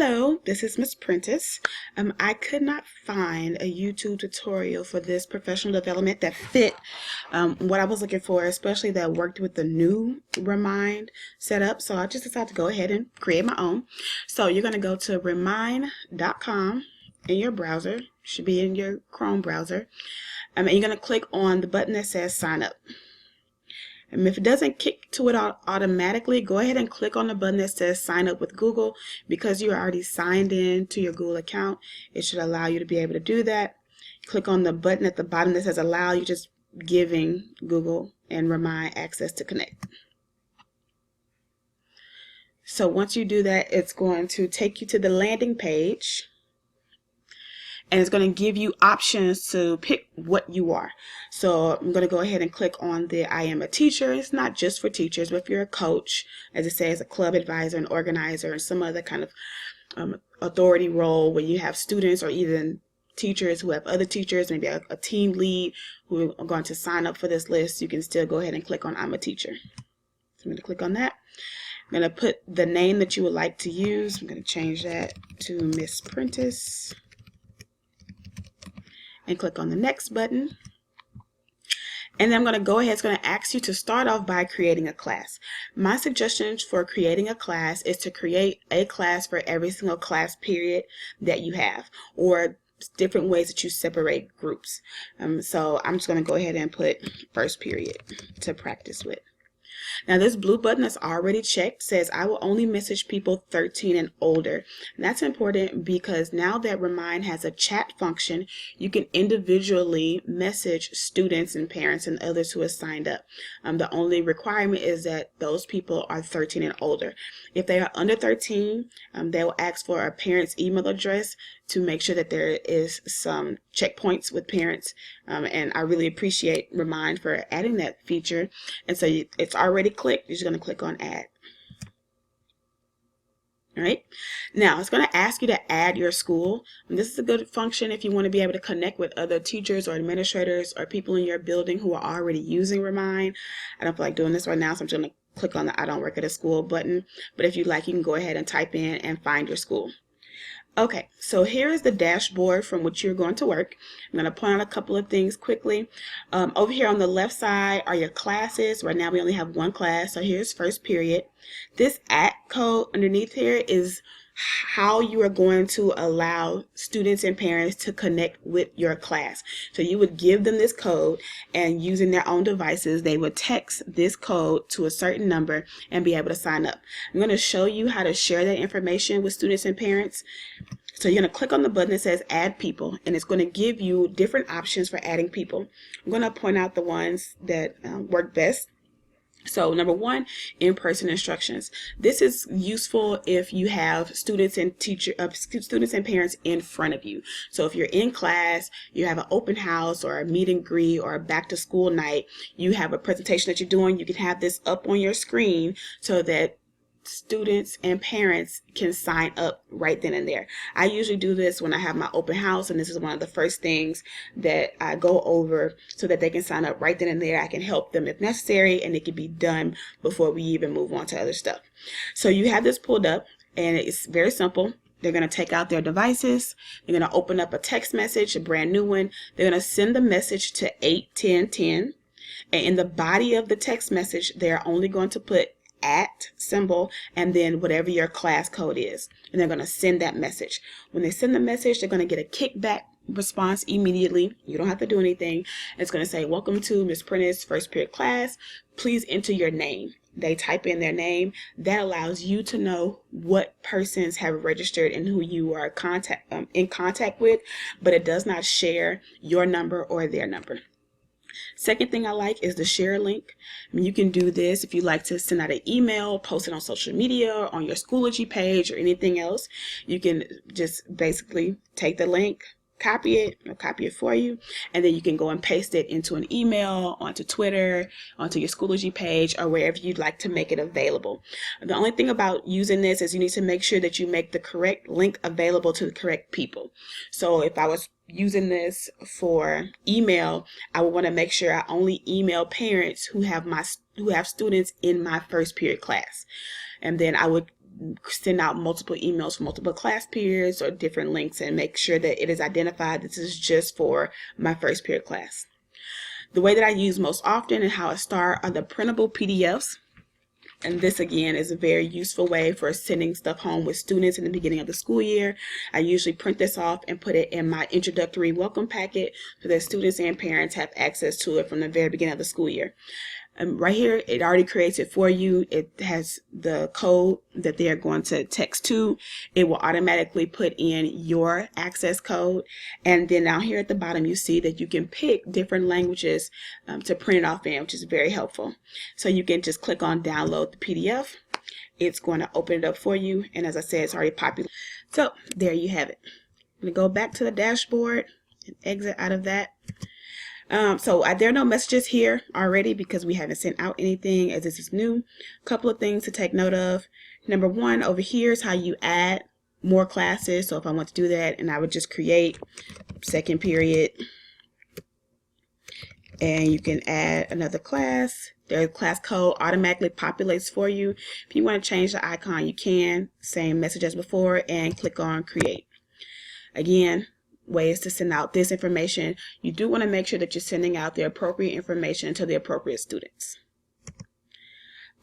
Hello, this is Miss Prentice. I could not find a YouTube tutorial for this professional development that fit what I was looking for, especially that worked with the new Remind setup. So I just decided to go ahead and create my own. So you're going to go to remind.com in your browser. Should be in your Chrome browser. And you're going to click on the button that says sign up. And if it doesn't kick to it automatically, go ahead and click on the button that says sign up with Google. Because you're already signed in to your Google account, it should allow you to be able to do that. Click on the button at the bottom that says allow. You're just giving Google and Remind access to connect. So once you do that, it's going to take you to the landing page. And it's going to give you options to pick what you are. So I'm going to go ahead and click on the I am a teacher. It's not just for teachers, but if you're a coach, as it says, a club advisor, an organizer, and some other kind of authority role where you have students or even teachers who have other teachers, maybe a team lead who are going to sign up for this list, you can still go ahead and click on I'm a teacher. So I'm going to click on that. I'm going to put the name that you would like to use. I'm going to change that to Miss Prentice. And click on the next button. And then I'm going to go ahead, it's going to ask you to start off by creating a class. My suggestions for creating a class is to create a class for every single class period that you have, or different ways that you separate groups. So I'm just going to go ahead and put first period to practice with. Now this blue button that's already checked says I will only message people 13 and older. And that's important because now that Remind has a chat function, you can individually message students and parents and others who have signed up. The only requirement is that those people are 13 and older. If they are under 13, they will ask for a parent's email address to make sure that there is some checkpoints with parents. And I really appreciate Remind for adding that feature. And so it's already clicked. You're just going to click on add. All right. Now it's going to ask you to add your school. And this is a good function if you want to be able to connect with other teachers or administrators or people in your building who are already using Remind. I don't feel like doing this right now, so I'm just going to click on the I don't work at a school button. But if you'd like, you can go ahead and type in and find your school. Okay, so here is the dashboard from which you're going to work. I'm going to point out a couple of things quickly. Over here on the left side are your classes. Right now we only have one class, so here's first period. This @ code underneath here is how you are going to allow students and parents to connect with your class. So you would give them this code, and using their own devices, they would text this code to a certain number and be able to sign up. I'm going to show you how to share that information with students and parents. So you're going to click on the button that says add people, and it's going to give you different options for adding people. I'm going to point out the ones that work best. So number one, in-person instructions. This is useful if you have students and students and parents in front of you. So if you're in class, you have an open house or a meet and greet or a back to school night, you have a presentation that you're doing, you can have this up on your screen so that students and parents can sign up right then and there. I usually do this when I have my open house, and this is one of the first things that I go over so that they can sign up right then and there. I can help them if necessary, and it can be done before we even move on to other stuff. So you have this pulled up, and it's very simple. They're going to take out their devices. They're going to open up a text message, a brand new one. They're going to send the message to 81010, and in the body of the text message, they're only going to put @ symbol and then whatever your class code is, and they're going to send that message. When they send the message, they're going to get a kickback response immediately. You don't have to do anything. It's going to say, welcome to Miss Prentice first period class. Please enter your name. They type in their name. That allows you to know what persons have registered and who you are in contact with, but it does not share your number or their number. Second thing I like is the share link. You can do this if you like to send out an email, post it on social media, or on your Schoology page, or anything else. You can just basically take the link, copy it, or copy it for you, and then you can go and paste it into an email, onto Twitter, onto your Schoology page, or wherever you'd like to make it available. The only thing about using this is you need to make sure that you make the correct link available to the correct people. So if I was using this for email, I would want to make sure I only email parents who have students in my first period class, and then I would send out multiple emails for multiple class periods or different links and make sure that it is identified this is just for my first period class. The way that I use most often and how I start are the printable PDFs. And this again is a very useful way for sending stuff home with students in the beginning of the school year. I usually print this off and put it in my introductory welcome packet so that students and parents have access to it from the very beginning of the school year. Right here, it already creates it for you. It has the code that they are going to text to. It will automatically put in your access code. And then down here at the bottom, you see that you can pick different languages to print it off in, which is very helpful. So you can just click on download the PDF. It's going to open it up for you. And as I said, it's already popular. So there you have it. I'm going to go back to the dashboard and exit out of that. So there are no messages here already because we haven't sent out anything as this is new. A couple of things to take note of. Number one, over here is how you add more classes. So if I want to do that, and I would just create second period, and you can add another class. Their class code automatically populates for you. If you want to change the icon, you can. Same message as before, and click on create. Again, ways to send out this information. You do want to make sure that you're sending out the appropriate information to the appropriate students.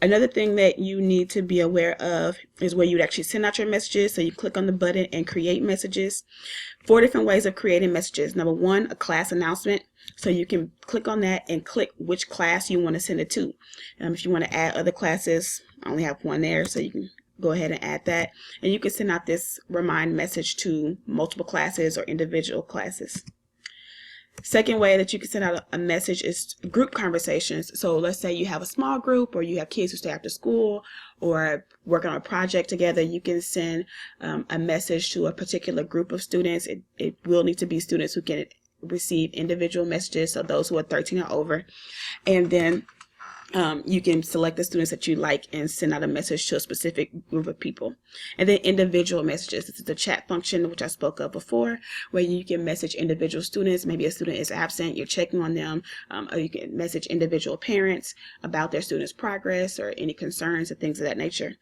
Another thing that you need to be aware of is where you would actually send out your messages. So you click on the button and create messages. 4 different ways of creating messages. Number one, a class announcement. So you can click on that and click which class you want to send it to. If you want to add other classes, I only have one there, so you can go ahead and add that. And you can send out this remind message to multiple classes or individual classes. Second way that you can send out a message is group conversations. So let's say you have a small group or you have kids who stay after school or working on a project together. You can send a message to a particular group of students. It will need to be students who can receive individual messages, so those who are 13 or over. And then you can select the students that you like and send out a message to a specific group of people. And then individual messages. This is the chat function, which I spoke of before, where you can message individual students. Maybe a student is absent, you're checking on them, or you can message individual parents about their students' progress or any concerns and things of that nature.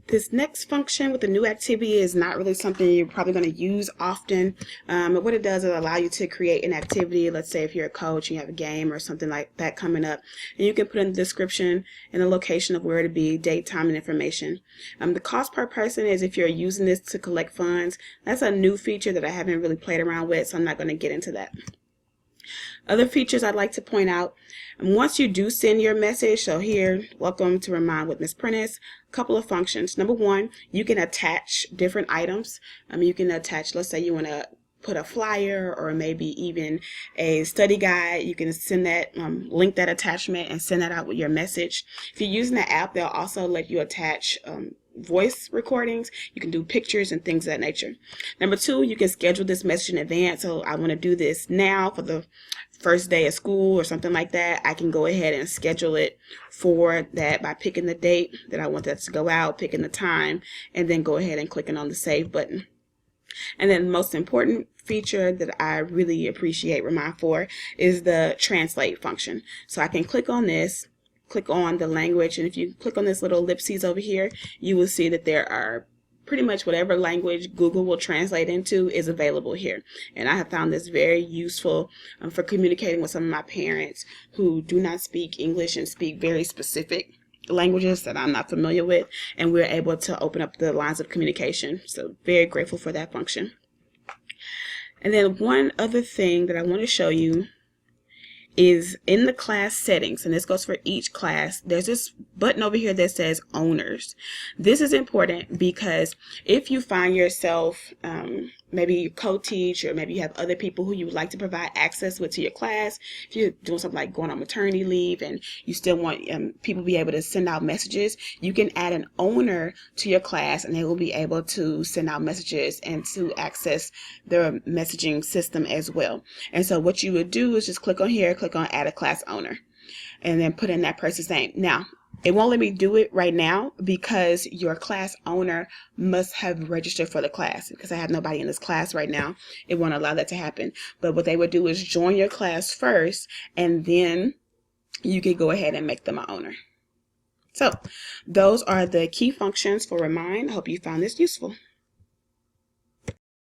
This next function with the new activity is not really something you're probably going to use often. But what it does is allow you to create an activity. Let's say if you're a coach and you have a game or something like that coming up, and you can put in the description and the location of where to be, date, time, and information. The cost per person is if you're using this to collect funds. That's a new feature that I haven't really played around with, so I'm not going to get into that. Other features I'd like to point out, once you do send your message, so here, welcome to Remind with Ms. Prentice, a couple of functions. Number one, you can attach different items. You can attach, let's say you want to put a flyer or maybe even a study guide. You can send that, link that attachment and send that out with your message. If you're using the app, they'll also let you attach voice recordings. You can do pictures and things of that nature. Number two, you can schedule this message in advance. So I want to do this now for the first day of school or something like that. I can go ahead and schedule it for that by picking the date that I want that to go out, picking the time, and then go ahead and clicking on the save button. And then the most important feature that I really appreciate Remind for is the translate function. So I can click on this, click on the language, and if you click on this little ellipses over here, you will see that there are pretty much whatever language Google will translate into is available here. And I have found this very useful for communicating with some of my parents who do not speak English and speak very specific languages that I'm not familiar with, and we're able to open up the lines of communication. So very grateful for that function. And then one other thing that I want to show you is in the class settings, and this goes for each class, there's this button over here that says owners. This is important because if you find yourself maybe you co-teach, or maybe you have other people who you would like to provide access with to your class, if you're doing something like going on maternity leave and you still want people to be able to send out messages, you can add an owner to your class and they will be able to send out messages and to access their messaging system as well. And so what you would do is just click on here, click on add a class owner, and then put in that person's name. Now, it won't let me do it right now because your class owner must have registered for the class. Because I have nobody in this class right now, it won't allow that to happen. But what they would do is join your class first, and then you could go ahead and make them an owner. So those are the key functions for Remind. I hope you found this useful.